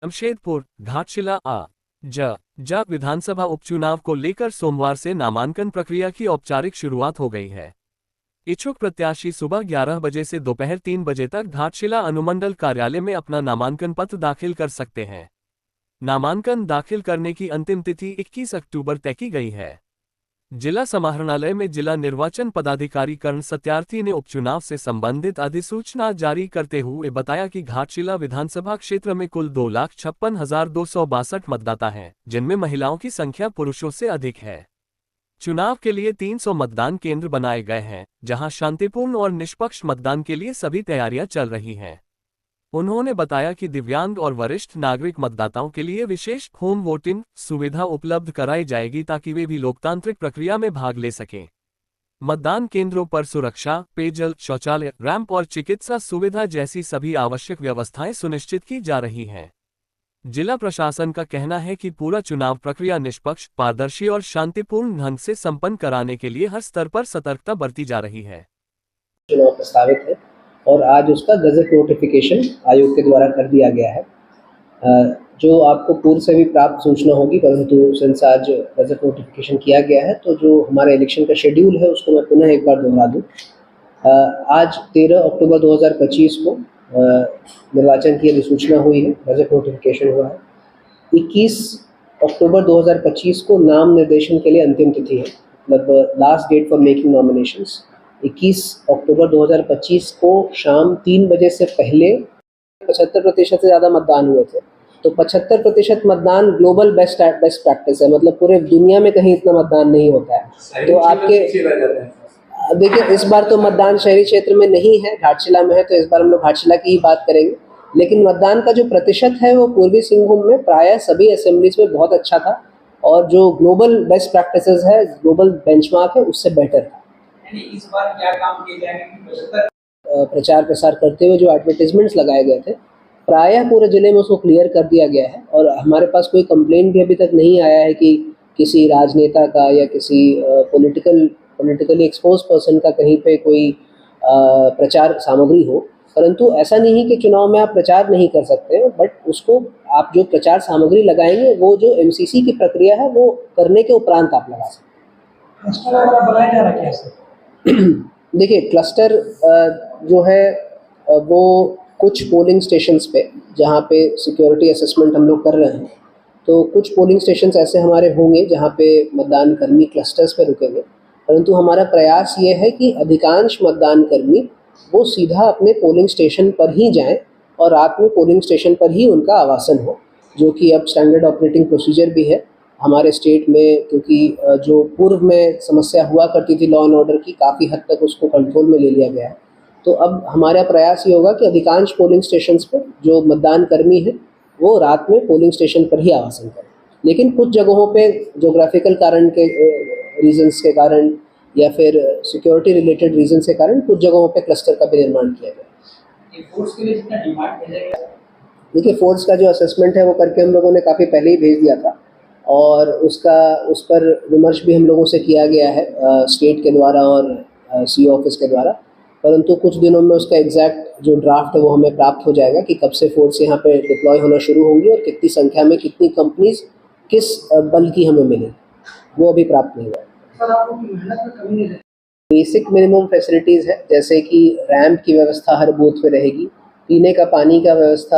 जमशेदपुर घाटशिला ज विधानसभा उपचुनाव को लेकर सोमवार से नामांकन प्रक्रिया की औपचारिक शुरुआत हो गई है। इच्छुक प्रत्याशी सुबह 11 बजे से दोपहर 3 बजे तक घाटशिला अनुमंडल कार्यालय में अपना नामांकन पत्र दाखिल कर सकते हैं। नामांकन दाखिल करने की अंतिम तिथि 21 अक्टूबर तय की गई है। जिला समाहरणालय में जिला निर्वाचन पदाधिकारी कर्ण सत्यार्थी ने उपचुनाव से संबंधित अधिसूचना जारी करते हुए बताया कि घाटशिला विधानसभा क्षेत्र में कुल 2,56,262 मतदाता हैं, जिनमें महिलाओं की संख्या पुरुषों से अधिक है। चुनाव के लिए 300 मतदान केंद्र बनाए गए हैं, जहां शांतिपूर्ण और निष्पक्ष मतदान के लिए सभी तैयारियां चल रही हैं। उन्होंने बताया कि दिव्यांग और वरिष्ठ नागरिक मतदाताओं के लिए विशेष होम वोटिंग सुविधा उपलब्ध कराई जाएगी ताकि वे भी लोकतांत्रिक प्रक्रिया में भाग ले सकें। मतदान केंद्रों पर सुरक्षा, पेयजल, शौचालय, रैंप और चिकित्सा सुविधा जैसी सभी आवश्यक व्यवस्थाएं सुनिश्चित की जा रही हैं। जिला प्रशासन का कहना है कि पूरा चुनाव प्रक्रिया निष्पक्ष, पारदर्शी और शांतिपूर्ण ढंग से संपन्न कराने के लिए हर स्तर पर सतर्कता बरती जा रही है। चुनाव प्रस्तावित है और आज उसका गजट नोटिफिकेशन आयोग के द्वारा कर दिया गया है, जो आपको पूर्व से भी प्राप्त सूचना होगी, परंतु सिंस आज गजट नोटिफिकेशन किया गया है तो जो हमारे इलेक्शन का शेड्यूल है उसको मैं पुनः एक बार दोहरा दूँ। आज 13 अक्टूबर 2025 को निर्वाचन की अधिसूचना हुई है, गजट नोटिफिकेशन हुआ है। 21 अक्टूबर 2025 को नाम निर्देशन के लिए अंतिम तिथि है, मतलब last date for making nominations 21 अक्टूबर 2025 को शाम 3 बजे से पहले 75% से ज़्यादा मतदान हुए थे। तो 75% मतदान ग्लोबल बेस्ट प्रैक्टिस है, मतलब पूरे दुनिया में कहीं इतना मतदान नहीं होता है। तो आपके देखिए, इस बार तो मतदान शहरी क्षेत्र में नहीं है, घाटशिला में है, तो इस बार हम लोग घाटशिला की ही बात करेंगे। लेकिन मतदान का जो प्रतिशत है वो पूर्वी सिंहभूम में प्रायः सभी असेंबलीज में बहुत अच्छा था और जो ग्लोबल बेस्ट प्रैक्टिसेस है, ग्लोबल बेंचमार्क है, उससे बेटर था। इस बार क्या काम किए जाएंगे? प्रचार प्रसार करते हुए जो एडवर्टाइजमेंट्स लगाए गए थे, प्रायः पूरे ज़िले में उसको क्लियर कर दिया गया है और हमारे पास कोई कंप्लेंट भी अभी तक नहीं आया है कि किसी राजनेता का या किसी पॉलिटिकली एक्सपोज पर्सन का कहीं पे कोई प्रचार सामग्री हो। परंतु ऐसा नहीं कि चुनाव में आप प्रचार नहीं कर सकते, बट उसको आप जो प्रचार सामग्री लगाएंगे वो जो एमसीसी की प्रक्रिया है वो करने के उपरांत आप लगा सकते हैं। देखिए, क्लस्टर जो है वो कुछ पोलिंग स्टेशंस पे, जहाँ पे सिक्योरिटी असेसमेंट हम लोग कर रहे हैं, तो कुछ पोलिंग स्टेशंस ऐसे हमारे होंगे जहाँ पे मतदान कर्मी क्लस्टर्स पे रुकेंगे। परंतु हमारा प्रयास ये है कि अधिकांश मतदान कर्मी वो सीधा अपने पोलिंग स्टेशन पर ही जाएं और रात में पोलिंग स्टेशन पर ही उनका आवासन हो, जो कि अब स्टैंडर्ड ऑपरेटिंग प्रोसीजर भी है हमारे स्टेट में, क्योंकि जो पूर्व में समस्या हुआ करती थी लॉ एंड ऑर्डर की, काफ़ी हद तक उसको कंट्रोल में ले लिया गया है। तो अब हमारा प्रयास ये होगा कि अधिकांश पोलिंग स्टेशंस पर जो मतदान कर्मी है वो रात में पोलिंग स्टेशन पर ही आवासन करें। लेकिन कुछ जगहों पे ज्योग्राफिकल कारण के रीजंस के कारण या फिर सिक्योरिटी रिलेटेड रीजन के कारण कुछ जगहों पे क्लस्टर का भी निर्माण किया गया। फोर्स के लिए जितना डिमांड भेजा, देखिए, फोर्स का जो असेसमेंट है वो करके हम लोगों ने काफ़ी पहले ही भेज दिया था और उस पर विमर्श भी हम लोगों से किया गया है स्टेट के द्वारा और सी ऑफिस के द्वारा। परंतु कुछ दिनों में उसका एग्जैक्ट जो ड्राफ्ट है वो हमें प्राप्त हो जाएगा कि कब से फोर्स यहाँ पे डिप्लॉय होना शुरू होंगी और कितनी संख्या में कितनी कंपनीज किस बल की हमें मिलेगी, वो अभी प्राप्त नहीं हुआ। बेसिक मिनिमम फैसिलिटीज़ है, जैसे कि रैंप की व्यवस्था हर बूथ पे रहेगी, पीने का पानी का व्यवस्था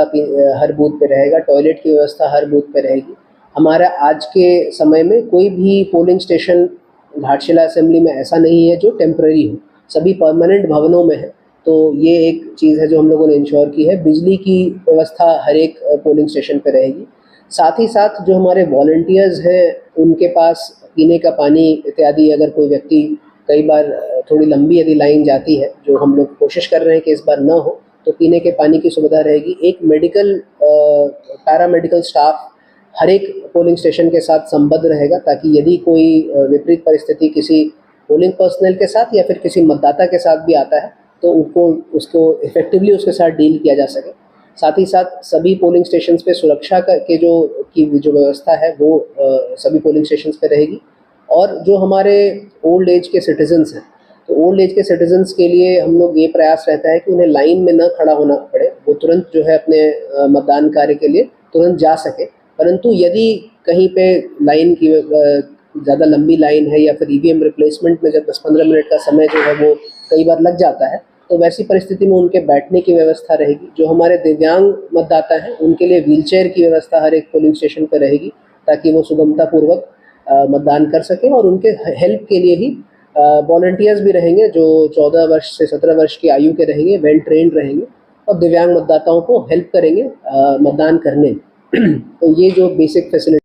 हर बूथ पे रहेगा, टॉयलेट की व्यवस्था हर बूथ पे रहेगी। हमारा आज के समय में कोई भी पोलिंग स्टेशन घाटशिला असेंबली में ऐसा नहीं है जो टेम्पररी हो, सभी परमानेंट भवनों में है। तो ये एक चीज़ है जो हम लोगों ने इंश्योर की है। बिजली की व्यवस्था हर एक पोलिंग स्टेशन पे रहेगी। साथ ही साथ जो हमारे वॉलंटियर्स हैं उनके पास पीने का पानी इत्यादि, अगर कोई व्यक्ति कई बार थोड़ी लंबी यदि लाइन जाती है, जो हम लोग कोशिश कर रहे हैं कि इस बार ना हो, तो पीने के पानी की सुविधा रहेगी। एक मेडिकल पैरामेडिकल स्टाफ हर एक पोलिंग स्टेशन के साथ संबद्ध रहेगा, ताकि यदि कोई विपरीत परिस्थिति किसी पोलिंग पर्सनल के साथ या फिर किसी मतदाता के साथ भी आता है तो उसको इफेक्टिवली उसके साथ डील किया जा सके। साथ ही साथ सभी पोलिंग स्टेशंस पे सुरक्षा की जो व्यवस्था है वो सभी पोलिंग स्टेशंस पे रहेगी। और जो हमारे ओल्ड एज के सिटीजन्स हैं, तो ओल्ड एज के सिटीजन्स के लिए हम लोग ये प्रयास रहता है कि उन्हें लाइन में न खड़ा होना पड़े, वो तुरंत जो है अपने मतदान कार्य के लिए तुरंत जा सके। परंतु यदि कहीं पे लाइन की ज़्यादा लंबी लाइन है या फिर ईवीएम रिप्लेसमेंट में जब 10-15 मिनट का समय जो है वो कई बार लग जाता है, तो वैसी परिस्थिति में उनके बैठने की व्यवस्था रहेगी। जो हमारे दिव्यांग मतदाता हैं उनके लिए व्हीलचेयर की व्यवस्था हर एक पोलिंग स्टेशन पर रहेगी, ताकि वो सुगमतापूर्वक मतदान कर सकें। और उनके हेल्प के लिए ही वॉलंटियर्स भी रहेंगे जो 14 वर्ष से 17 वर्ष की आयु के रहेंगे, वेल ट्रेंड रहेंगे और दिव्यांग मतदाताओं को हेल्प करेंगे मतदान करने में। तो ये जो बेसिक फैसिलिटी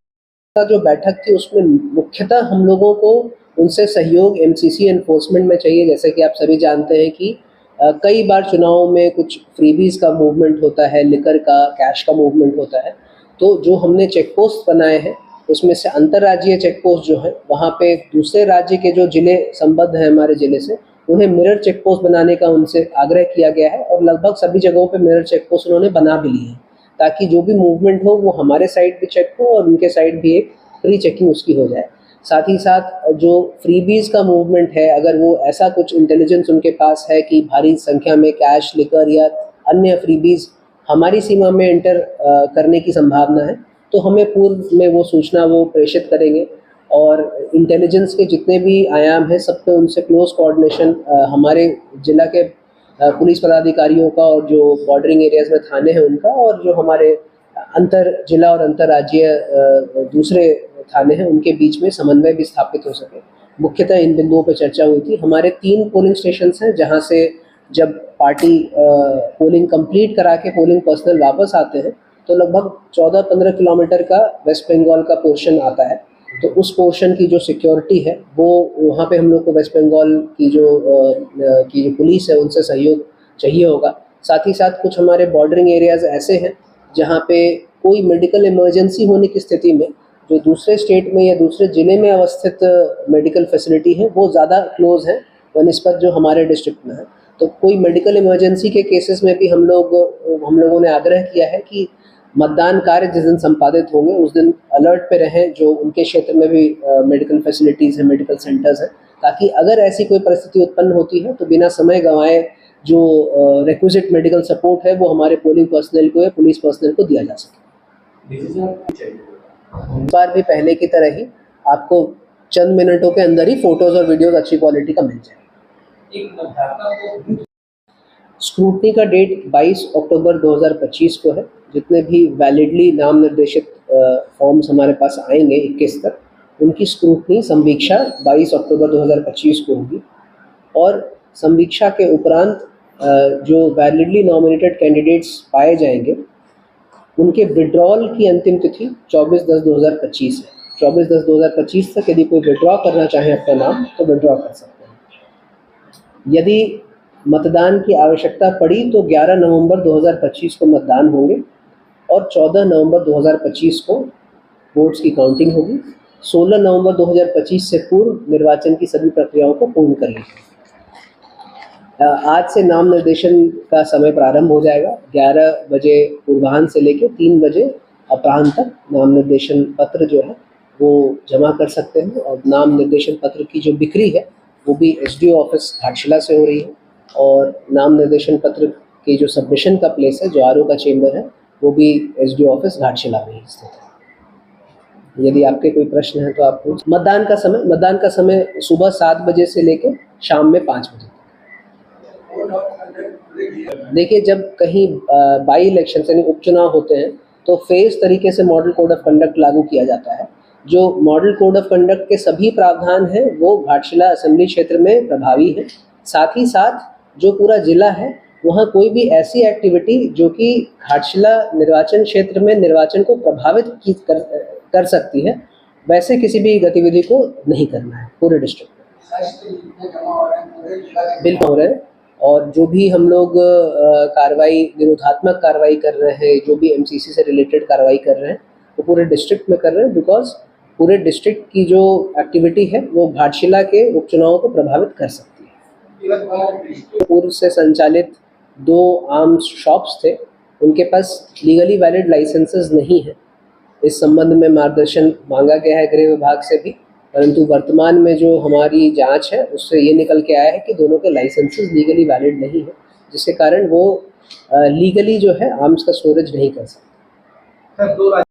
का जो बैठक थी उसमें मुख्यतः हम लोगों को उनसे सहयोग एमसीसी एनफोर्समेंट में चाहिए। जैसे कि आप सभी जानते हैं कि कई बार चुनाव में कुछ फ्रीबीज का मूवमेंट होता है, लिकर का, कैश का मूवमेंट होता है। तो जो हमने चेक पोस्ट बनाए हैं उसमें से अंतर्राज्यीय चेक पोस्ट जो है वहाँ पे दूसरे राज्य के जो जिले संबद्ध हैं हमारे ज़िले से, उन्हें मिरर चेक पोस्ट बनाने का उनसे आग्रह किया गया है और लगभग सभी जगहों पे मिरर चेक पोस्ट उन्होंने बना भी लिए हैं, ताकि जो भी मूवमेंट हो वो हमारे साइड भी चेक हो और उनके साइड भी एक फ्री चेकिंग उसकी हो जाए। साथ ही साथ जो फ्रीबीज का मूवमेंट है, अगर वो ऐसा कुछ इंटेलिजेंस उनके पास है कि भारी संख्या में कैश, लिकर या अन्य फ्रीबीज हमारी सीमा में एंटर करने की संभावना है, तो हमें पूर्व में वो सूचना वो प्रेषित करेंगे। और इंटेलिजेंस के जितने भी आयाम हैं सब पे उनसे क्लोज कोऑर्डिनेशन हमारे जिला के पुलिस पदाधिकारियों का और जो बॉर्डरिंग एरियाज़ में थाने हैं उनका, और जो हमारे अंतर जिला और अंतर्राज्यीय दूसरे थाने हैं उनके बीच में समन्वय भी स्थापित हो सके। मुख्यतः इन बिंदुओं पर चर्चा हुई थी। हमारे 3 पोलिंग स्टेशंस हैं जहां से जब पार्टी पोलिंग कंप्लीट करा के पोलिंग पर्सनल वापस आते हैं तो लगभग 14-15 किलोमीटर का वेस्ट बंगाल का पोर्शन आता है। तो उस पोर्शन की जो सिक्योरिटी है वो वहाँ पे हम लोग को वेस्ट बंगाल की जो पुलिस है उनसे सहयोग चाहिए होगा। साथ ही साथ कुछ हमारे बॉर्डरिंग एरियाज़ ऐसे हैं जहाँ पे कोई मेडिकल इमरजेंसी होने की स्थिति में जो दूसरे स्टेट में या दूसरे ज़िले में अवस्थित मेडिकल फैसिलिटी है वो ज़्यादा क्लोज है बनिस्बत जो हमारे डिस्ट्रिक्ट में है। तो कोई मेडिकल इमरजेंसी के केसेस में भी हम लोगों ने आग्रह किया है कि मतदान कार्य जिस दिन संपादित होंगे उस दिन अलर्ट पे रहें, जो उनके क्षेत्र में भी मेडिकल फैसिलिटीज़ हैं, मेडिकल सेंटर्स हैं, ताकि अगर ऐसी कोई परिस्थिति उत्पन्न होती है तो बिना समय गंवाए जो रिक्विजिट मेडिकल सपोर्ट है वो हमारे पोलिंग पर्सनल को या पुलिस पर्सनल को दिया जा सके। इस बार भी पहले की तरह ही आपको चंद मिनटों के अंदर ही फोटोज़ और वीडियोज़ अच्छी क्वालिटी का मिल जाए। स्क्रूटनी का डेट 22 अक्टूबर 2025 को है। जितने भी वैलिडली नाम निर्देशित फॉर्म्स हमारे पास आएंगे 21 तक, उनकी स्क्रूटनी संवीक्षा 22 अक्टूबर 2025 को होगी। और संवीक्षा के उपरांत जो वैलिडली नॉमिनेटेड कैंडिडेट्स पाए जाएंगे उनके विड्रॉल की अंतिम तिथि 24/10/2025 है। 24/10/2025 तक यदि कोई विड्रॉ करना चाहे अपना नाम तो विड्रॉ कर सकते हैं। यदि मतदान की आवश्यकता पड़ी तो 11 नवंबर 2025 को मतदान होंगे और 14 नवंबर 2025 को वोट्स की काउंटिंग होगी। 16 नवंबर 2025 से पूर्व निर्वाचन की सभी प्रक्रियाओं को पूर्ण कर लेंगे। आज से नाम निर्देशन का समय प्रारंभ हो जाएगा। 11 बजे पूर्वाह्न से लेकर 3 बजे अपराह्न तक नाम निर्देशन पत्र जो है वो जमा कर सकते हैं। और नाम निर्देशन पत्र की जो बिक्री है वो भी एसडीओ ऑफिस घाटशिला से हो रही है। और नाम निर्देशन पत्र की जो सबमिशन का प्लेस है, जो आरओ का चेंबर है, वो भी एसडीओ ऑफिस घाटशिला में ही स्थित है। यदि आपके कोई प्रश्न है तो आप पूछ। मतदान का समय सुबह 7 बजे से लेकर शाम में 5 बजे। देखिए, जब कहीं बाई इलेक्शन यानी उपचुनाव होते हैं तो फेज तरीके से मॉडल कोड ऑफ कंडक्ट लागू किया जाता है। जो मॉडल कोड ऑफ कंडक्ट के सभी प्रावधान हैं वो घाटशिला असेंबली क्षेत्र में प्रभावी हैं। साथ ही साथ जो पूरा जिला है वहाँ कोई भी ऐसी एक्टिविटी जो कि घाटशिला निर्वाचन क्षेत्र में निर्वाचन को प्रभावित कर सकती है, वैसे किसी भी गतिविधि को नहीं करना है पूरे डिस्ट्रिक्ट में। बिल्कुल हो रहे हैं। और जो भी हम लोग कार्रवाई, निरोधात्मक कार्रवाई कर रहे हैं, जो भी एमसीसी से रिलेटेड कार्रवाई कर रहे हैं वो पूरे डिस्ट्रिक्ट में कर रहे हैं, बिकॉज पूरे डिस्ट्रिक्ट की जो एक्टिविटी है वो घाटशिला के उपचुनावों को प्रभावित कर सकती है। पूर्व से संचालित 2 आर्म्स शॉप्स थे, उनके पास लीगली वैलिड लाइसेंसेस नहीं है। इस संबंध में मार्गदर्शन मांगा गया है गृह विभाग से भी, परंतु वर्तमान में जो हमारी जांच है उससे ये निकल के आया है कि दोनों के लाइसेंसेस लीगली वैलिड नहीं है, जिसके कारण वो लीगली जो है आर्म्स का स्टोरेज नहीं कर सकते। सर दो